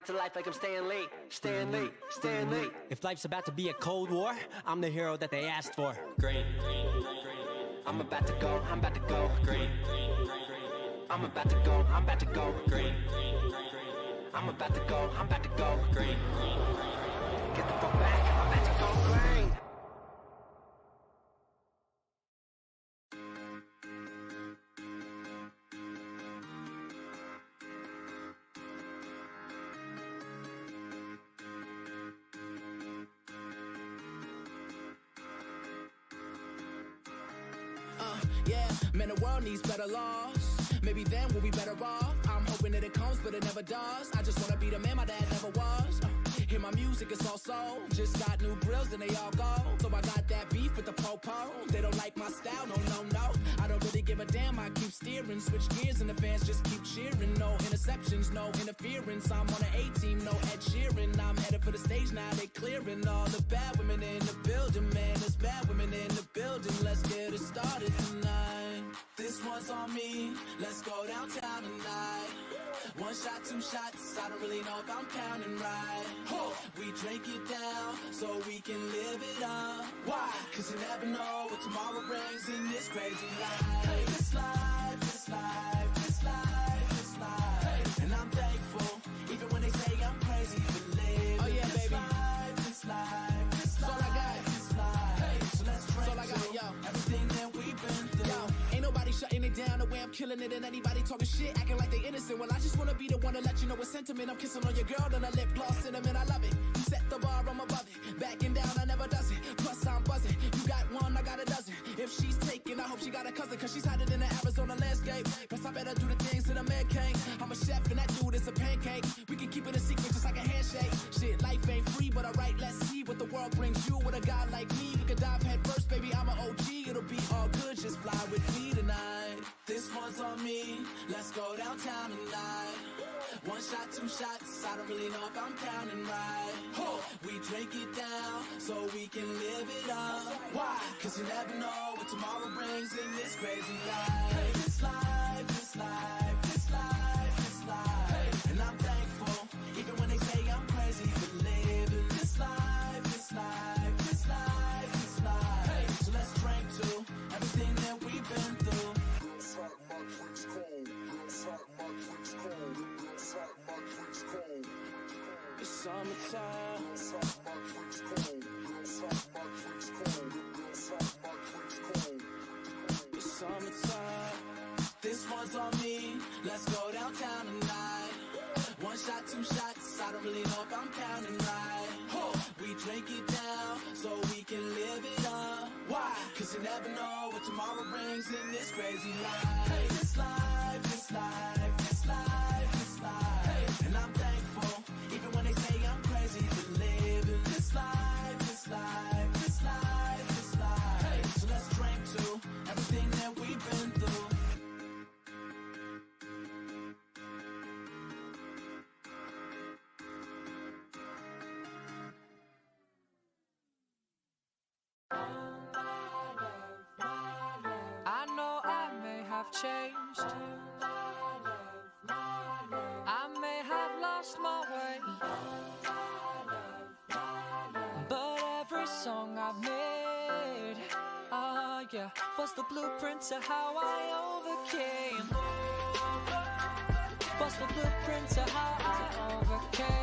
to life like I'm Stanley. If life's about to be a Cold War, I'm the hero that they asked for. Green. I'm about to go green. I'm about to go green. I'm about to go green. Get the fuck back, I'm about to go green. Yeah, man, the world needs better laws. Maybe then we'll be better off. I'm hoping that it comes, but it never does. I just wanna be the man my dad never was. Hear my music, it's all soul. Just got new grills and they all go. So I got that beef with the po-po. They don't like my style, no. I don't really give a damn, I keep steering. Switch gears and the fans just keep cheering. No interceptions, no interference. I'm on an A-team, no Ed Sheeran. I'm headed for the stage now, they clearing all the bad women in the building. Man, there's bad women in the building. Let's get it started tonight. This one's on me, let's go downtown tonight. One shot, two shots, I don't really know if I'm counting right. We drink it down, so we can live it up. Why? Cause you never know what tomorrow brings in this crazy life. Hey, this life, this life, this life, this life. Hey. And I'm thankful, even when they say I'm crazy for living. Oh yeah, this baby. Life, this life, this life, all I got. This life. Hey, so let's drink all I got, yo. Everything that we've been through. Yo, ain't nobody shutting it down the way I'm killing it. And anybody talking shit, acting like they innocent. Well, I just wanna be the one to let you know it's sentiment. I'm kissing on your girl, then I lip gloss cinnamon. I love it. You set the bar, I'm above it. Backing down, I never does it. Plus I'm buzzing. You got one, I got a dozen. If she's taken, I hope she got a cousin, cause she's hiding in the Arizona landscape. Guess I better do the things that a man can't. I'm a chef and that dude is a pancake. We can keep it a secret just like a handshake. Shit, life ain't free, but alright, let's see what the world brings you with a guy like me. We could dive head first, baby, I'm an OG. It'll be all good, just fly with me tonight. This one's on me, let's go downtown tonight. One shot, two shots, I don't really know if I'm counting right. We drink it down, so we can live it up. Why? Cause you never know what tomorrow brings in this crazy life. Hey, this life, this life, this life, this life. Hey. And I'm thankful, even when they say I'm crazy for living this life, this life, this life, this life. Hey. So let's drink to everything that we've been through. Girls hot, my drinks cold. Girls hot, my drinks cold. Girls hot, my drinks cold. It's summertime. Girls hot, my drinks cold. Girls hot, my drinks cold. Girls hot, my drinks cold. It's summertime. This one's on me, let's go downtown tonight. One shot, two shots, I don't really know if I'm counting right. We drink it down, so we can live it up. Why? Cause you never know what tomorrow brings in this crazy life. Hey, this life, this life, this life, this life. Hey. And I'm thankful, even when they say I'm crazy for living this life, this life, this life, this life. Hey. So let's drink to everything that we've been through. I know I may have changed. I may have lost my way. But every song I've made, yeah, was the blueprint to how I overcame. Was the blueprint to how I overcame.